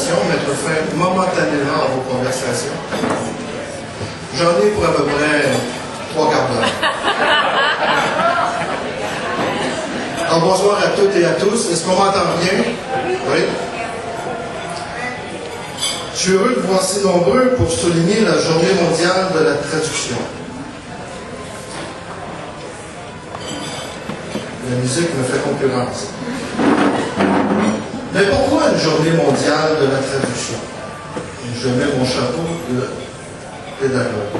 présentation, mettre fin momentanément à vos conversations. J'en ai pour à peu près 3 quarts d'heure. Alors, bonsoir à toutes et à tous. Est-ce qu'on m'entend bien? Oui. Je suis heureux de vous voir si nombreux pour souligner la Journée mondiale de la traduction. La musique me fait concurrence. Mais pourquoi une Journée mondiale de la traduction? Je mets mon chapeau de pédagogue.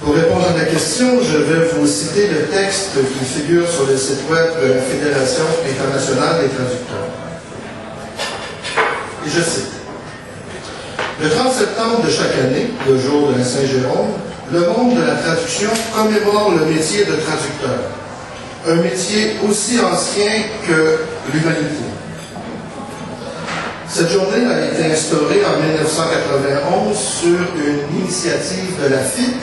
Pour répondre à la question, je vais vous citer le texte qui figure sur le site web de la Fédération internationale des traducteurs. Et je cite. Le 30 septembre de chaque année, le jour de la Saint-Jérôme, le monde de la traduction commémore le métier de traducteur. Un métier aussi ancien que l'humanité. Cette journée a été instaurée en 1991 sur une initiative de la FIT,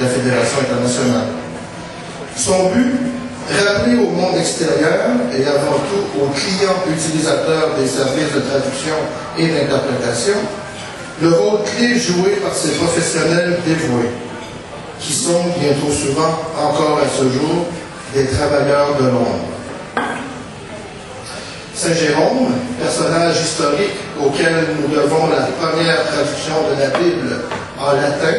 la Fédération internationale. Son but, rappeler au monde extérieur et avant tout aux clients utilisateurs des services de traduction et d'interprétation, le rôle clé joué par ces professionnels dévoués, qui sont bien trop souvent, encore à ce jour, des travailleurs de l'ombre. Saint Jérôme, personnage historique auquel nous devons la première traduction de la Bible en latin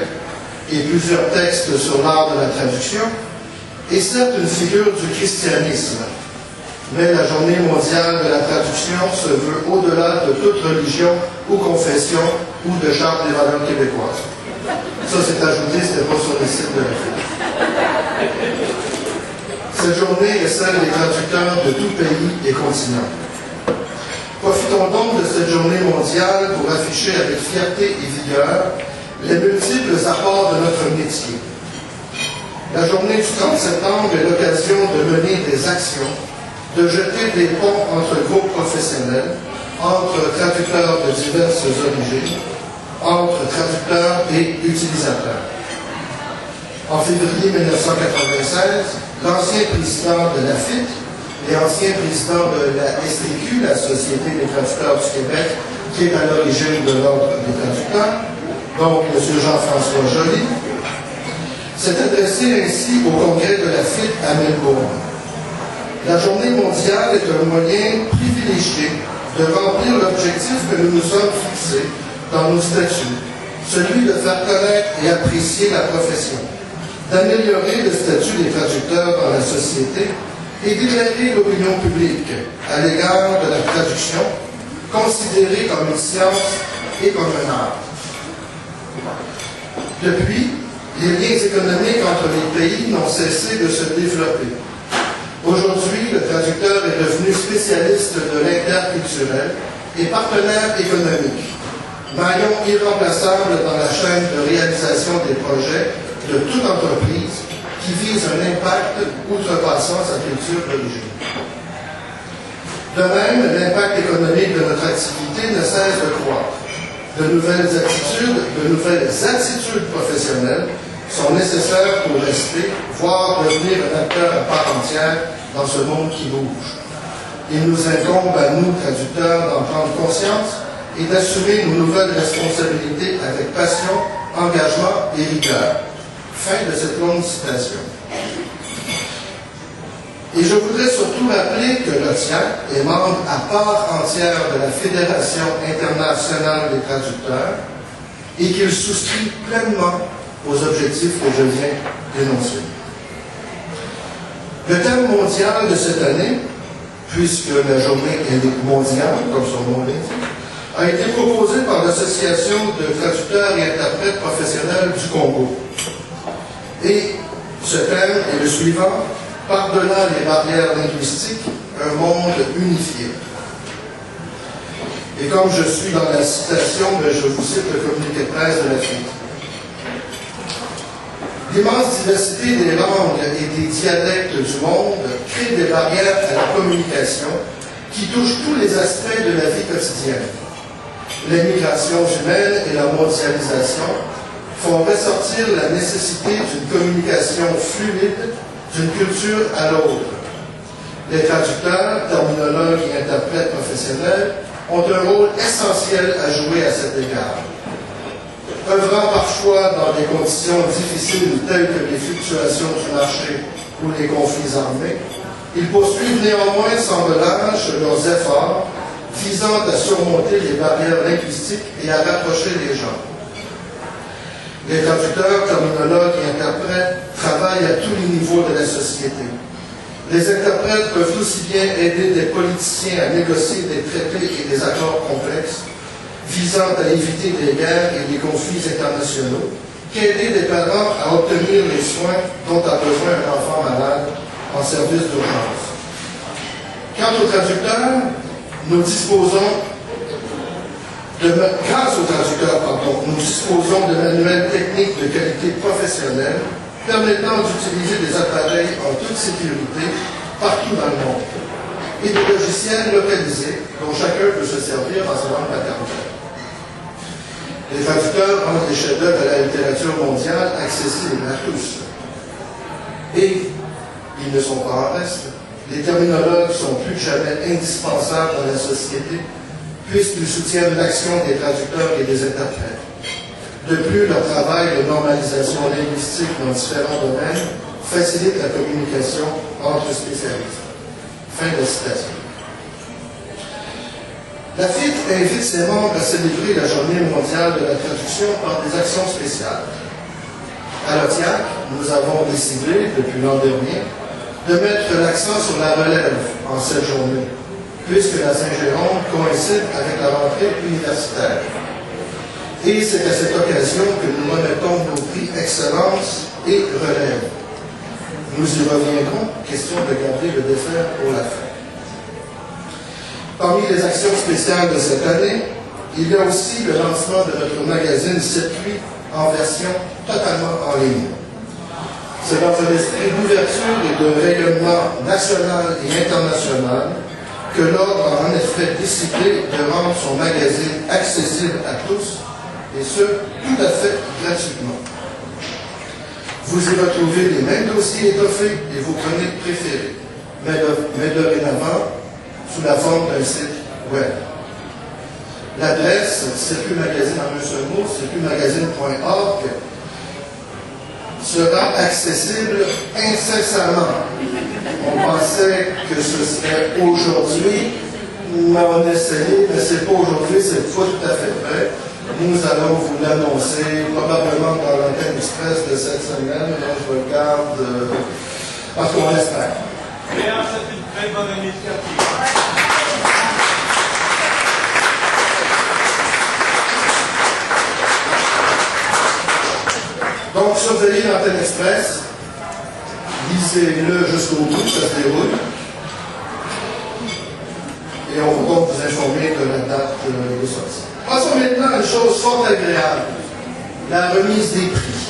et plusieurs textes sur l'art de la traduction, est certes une figure du christianisme, mais la Journée mondiale de la traduction se veut au-delà de toute religion ou confession ou de charte des valeurs québécoises. Ça, c'est ajouté, c'était pas sur le site de la Fédération. Cette journée est celle des traducteurs de tout pays et continent. Profitons donc de cette journée mondiale pour afficher avec fierté et vigueur les multiples apports de notre métier. La journée du 30 septembre est l'occasion de mener des actions, de jeter des ponts entre groupes professionnels, entre traducteurs de diverses origines, entre traducteurs et utilisateurs. En février 1996, l'ancien président de la FIT et ancien président de la STQ, la Société des traducteurs du Québec, qui est à l'origine de l'Ordre des traducteurs, donc M. Jean-François Joly, s'est adressé ainsi au congrès de la FIT à Melbourne. La journée mondiale est un moyen privilégié de remplir l'objectif que nous nous sommes fixés dans nos statuts, celui de faire connaître et apprécier la profession, d'améliorer le statut des traducteurs dans la société et d'éclairer l'opinion publique à l'égard de la traduction, considérée comme une science et comme un art. Depuis, les liens économiques entre les pays n'ont cessé de se développer. Aujourd'hui, le traducteur est devenu spécialiste de l'interculturel et partenaire économique, maillon irremplaçable dans la chaîne de réalisation des projets de toute entreprise qui vise un impact outrepassant sa culture d'origine. De même, l'impact économique de notre activité ne cesse de croître. De nouvelles attitudes professionnelles sont nécessaires pour rester, voire devenir un acteur à part entière dans ce monde qui bouge. Il nous incombe à nous, traducteurs, d'en prendre conscience et d'assumer nos nouvelles responsabilités avec passion, engagement et rigueur. Fin de cette longue citation. Et je voudrais surtout rappeler que l'OTIAC est membre à part entière de la Fédération internationale des traducteurs et qu'il souscrit pleinement aux objectifs que je viens d'énoncer. Le thème mondial de cette année, puisque la journée est mondiale, comme son nom l'indique, a été proposé par l'Association de traducteurs et interprètes professionnels du Congo. Et ce thème est le suivant: par-delà les barrières linguistiques, un monde unifié. Et comme je suis dans la citation, je vous cite le communiqué de presse de la FIT. L'immense diversité des langues et des dialectes du monde crée des barrières à la communication qui touchent tous les aspects de la vie quotidienne. Les migrations humaines et la mondialisation font ressortir la nécessité d'une communication fluide d'une culture à l'autre. Les traducteurs, terminologues et interprètes professionnels ont un rôle essentiel à jouer à cet égard. Œuvrant parfois dans des conditions difficiles telles que les fluctuations du marché ou les conflits armés, ils poursuivent néanmoins sans relâche leurs efforts visant à surmonter les barrières linguistiques et à rapprocher les gens. Les traducteurs, terminologues et interprètes travaillent à tous les niveaux de la société. Les interprètes peuvent aussi bien aider des politiciens à négocier des traités et des accords complexes visant à éviter des guerres et des conflits internationaux qu'aider des parents à obtenir les soins dont a besoin un enfant malade en service d'urgence. Quant aux traducteurs, nous disposons grâce aux traducteurs, nous disposons de manuels techniques de qualité professionnelle permettant d'utiliser des appareils en toute sécurité partout dans le monde et des logiciels localisés dont chacun peut se servir dans sa langue maternelle. Les traducteurs rendent les chefs-d'œuvre de la littérature mondiale accessibles à tous. Et ils ne sont pas en reste. Les terminologues sont plus que jamais indispensables dans la société puisqu'ils soutiennent l'action des traducteurs et des interprètes. De plus, leur travail de normalisation linguistique dans différents domaines facilite la communication entre spécialistes. Fin de citation. La FIT invite ses membres à célébrer la Journée mondiale de la traduction par des actions spéciales. À l'OTIAC, nous avons décidé, depuis l'an dernier, de mettre l'accent sur la relève en cette journée, puisque la Saint-Jérôme coïncide avec la rentrée universitaire. Et c'est à cette occasion que nous remettons nos prix Excellence et Relève. Nous y reviendrons, question de garder le dessert pour la fin. Parmi les actions spéciales de cette année, il y a aussi le lancement de notre magazine Circuit en version totalement en ligne. C'est dans un esprit d'ouverture et de rayonnement national et international que l'Ordre a en effet décidé de rendre son magazine accessible à tous, et ce, tout à fait gratuitement. Vous y retrouvez les mêmes dossiers étoffés et vos chroniques préférées, mais dorénavant sous la forme d'un site web. L'adresse, Circuit Magazine en un seul mot, circuitmagazine.org, sera accessible incessamment. On pensait que ce serait aujourd'hui, mais on a essayé, mais c'est pas aujourd'hui, c'est pas tout à fait vrai. Nous allons vous l'annoncer probablement dans l'antenne express de cette semaine. Donc je regarde, en tout cas on espère. C'est une très bonne initiative. Donc, surveillez l'antenne express, lisez-le jusqu'au bout, ça se déroule. Et on va donc vous informer de la date de sortie. Passons maintenant à une chose fort agréable, la remise des prix.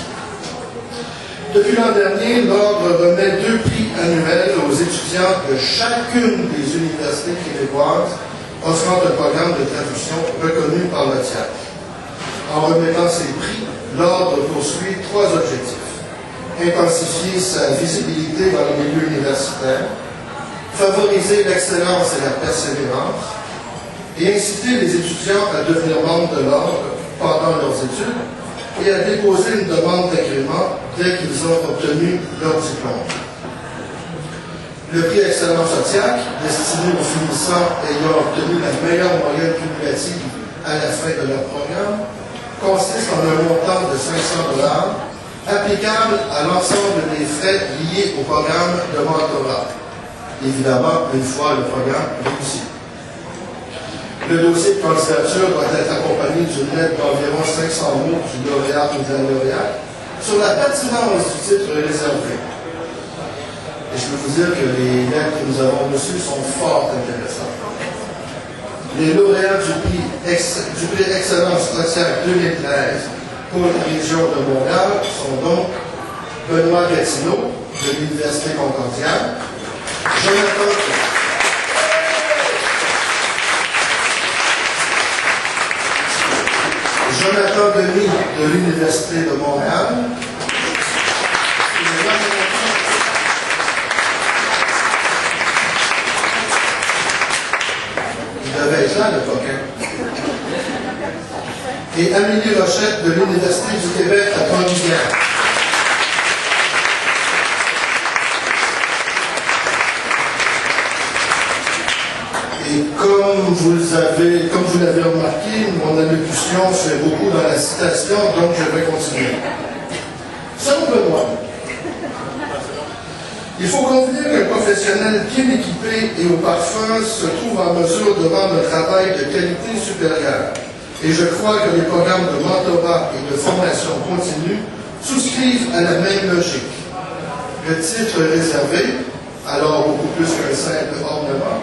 Depuis l'an dernier, l'Ordre remet 2 prix annuels aux étudiants de chacune des universités québécoises offrant un programme de traduction reconnu par le TIAC. En remettant ces prix, l'Ordre poursuit 3 objectifs. Intensifier sa visibilité dans le milieu universitaire, favoriser l'excellence et la persévérance, et inciter les étudiants à devenir membres de l'Ordre pendant leurs études et à déposer une demande d'agrément dès qu'ils ont obtenu leur diplôme. Le prix Excellence OTIAC, destiné aux finissants ayant obtenu la meilleure moyenne cumulative à la fin de leur programme, consiste en un montant de 500 $, applicable à l'ensemble des frais liés au programme de mentorat. Évidemment, une fois le programme réussi. Le dossier de candidature doit être accompagné d'une lettre d'environ 500 mots du lauréat ou de la lauréate sur la pertinence du titre réservé. Et je peux vous dire que les lettres que nous avons reçues sont fort intéressantes. Les lauréats du prix Excellence OTIAC 2013 pour la région de Montréal sont donc Benoît Gatineau de l'Université Concordia, Jonathan Denis de l'Université de Montréal, il devait être là, le coquin. et Amélie Rochette de l'Université du Québec à Trois-Rivières. Et comme vous l'avez remarqué, mon allocution fait beaucoup dans la citation, donc je vais continuer. Selon moi, il faut convenir qu'un professionnel bien équipé et au parfum se trouve en mesure de rendre un travail de qualité supérieure. Et je crois que les programmes de mentorat et de formation continue souscrivent à la même logique. Le titre réservé, alors beaucoup plus qu'un simple ornement,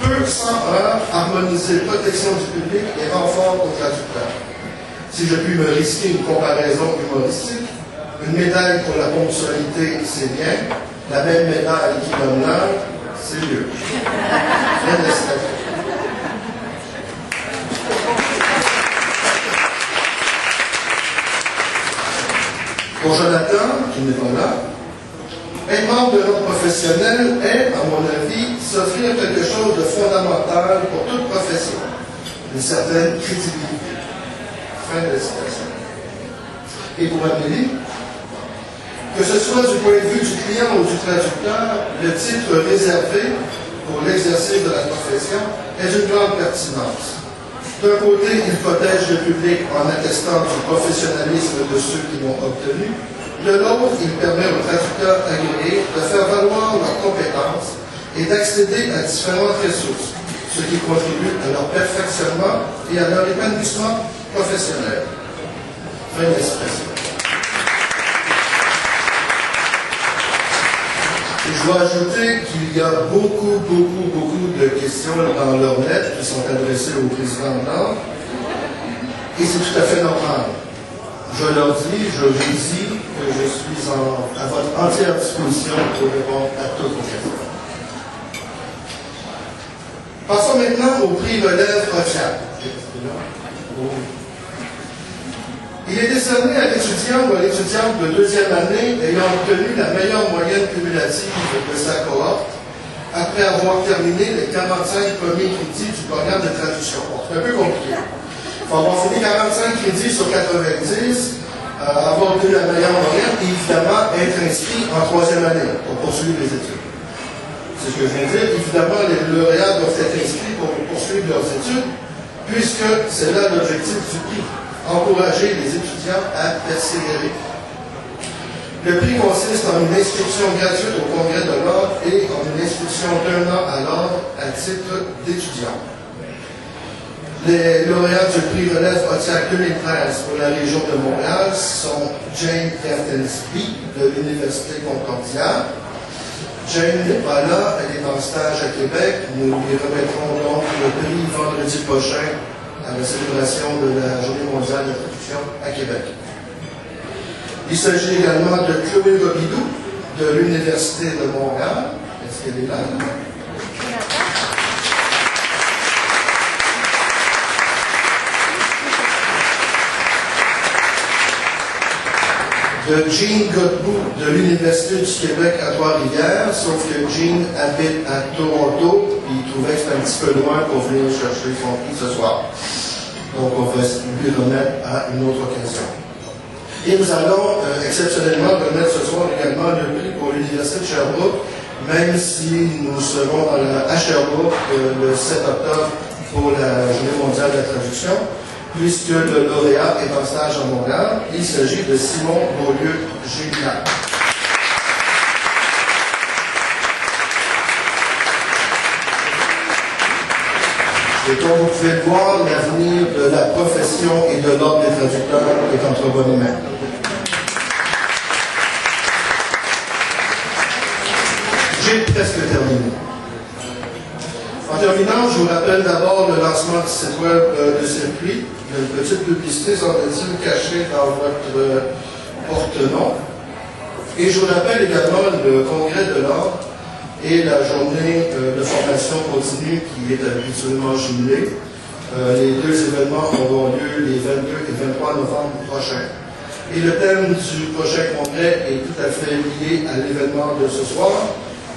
peut sans heurts harmoniser protection du public et renfort au traducteur. Si je puis me risquer une comparaison humoristique, une médaille pour la ponctualité, c'est bien. La même médaille qui donne l'heure, c'est mieux. Rien de citation. Pour Jonathan, qui n'est pas là, être membre de l'ordre professionnel est, à mon avis, s'offrir quelque chose de fondamental pour toute profession, une certaine crédibilité. Fin de la citation. Et pour Amélie, que ce soit du point de vue du client ou du traducteur, le titre réservé pour l'exercice de la profession est d'une grande pertinence. D'un côté, il protège le public en attestant du professionnalisme de ceux qui l'ont obtenu. De l'autre, il permet aux traducteurs agréés de faire valoir leurs compétences et d'accéder à différentes ressources, ce qui contribue à leur perfectionnement et à leur épanouissement professionnel. Fin d'expression. Je dois ajouter qu'il y a beaucoup de questions dans leurs lettres qui sont adressées au président de l'ordre, et c'est tout à fait normal. Je leur dis, je vous dis que je suis à votre entière disposition pour répondre à toutes vos questions. Passons maintenant au prix Relève Otsiak. Il est décerné à l'étudiant ou à l'étudiante de deuxième année ayant obtenu la meilleure moyenne cumulative de sa cohorte après avoir terminé les 45 premiers crédits du programme de traduction. Bon, c'est un peu compliqué. Il faut avoir fini 45 crédits sur 90, avoir obtenu la meilleure moyenne et évidemment être inscrit en troisième année pour poursuivre les études. C'est ce que je viens de dire. Évidemment, les lauréats doivent être inscrits pour poursuivre leurs études, puisque c'est là l'objectif du prix. Encourager les étudiants à persévérer. Le prix consiste en une inscription gratuite au congrès de l'ordre et en une inscription d'1 an à l'ordre à titre d'étudiant. Les lauréats du prix Relève Otsiak 2013 pour la région de Montréal sont Jane Kertensby de l'Université Concordia. Jane n'est pas là, elle est en stage à Québec. Nous lui remettrons donc le prix vendredi prochain à la célébration de la Journée mondiale de la traduction à Québec. Il s'agit également de Chloé Robidoux de l'Université de Montréal. Est-ce qu'elle est là? De Jean Godbout de l'Université du Québec à Trois-Rivières, sauf que Jean habite à Toronto, et il trouvait que c'était un petit peu loin pour venir chercher son prix ce soir. Donc on va lui remettre à une autre occasion. Et nous allons exceptionnellement remettre ce soir également le prix pour l'Université de Sherbrooke, même si nous serons à Sherbrooke le 7 octobre pour la Journée mondiale de la traduction, puisque le lauréat est en stage à Montréal. Il s'agit de Simon Beaulieu-Gilliard. Et comme vous pouvez le voir, l'avenir de la profession et de l'ordre des traducteurs est entre bonnes mains. J'ai presque terminé. En terminant, je vous rappelle d'abord le lancement du site web de Circuit. Il y a une petite publicité, semble-t-il, cachée dans votre porte-nom. Et je vous rappelle également le congrès de l'ordre et la journée de formation continue qui est habituellement jumelée. Les deux événements auront lieu les 22 et 23 novembre prochains. Et le thème du prochain congrès est tout à fait lié à l'événement de ce soir,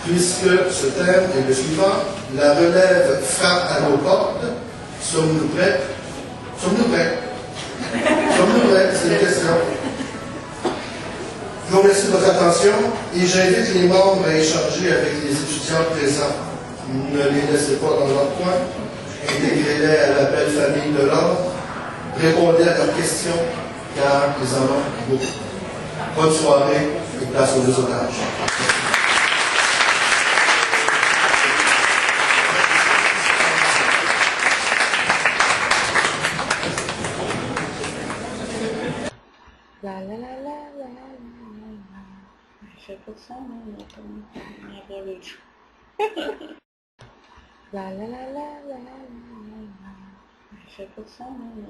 puisque ce thème est le suivant: la relève frappe à nos portes. Sommes-nous prêts? Sommes-nous prêts? c'est une question. Je vous remercie de votre attention et j'invite les membres à échanger avec les étudiants présents. Ne les laissez pas dans leur coin. Intégrez-les à la belle famille de l'ordre. Répondez à leurs questions, car ils en ont beaucoup. Bonne soirée et place aux deux otages. La la la la la la la la. Je peux ça, mais La la la la la la la. Je peux ça, mais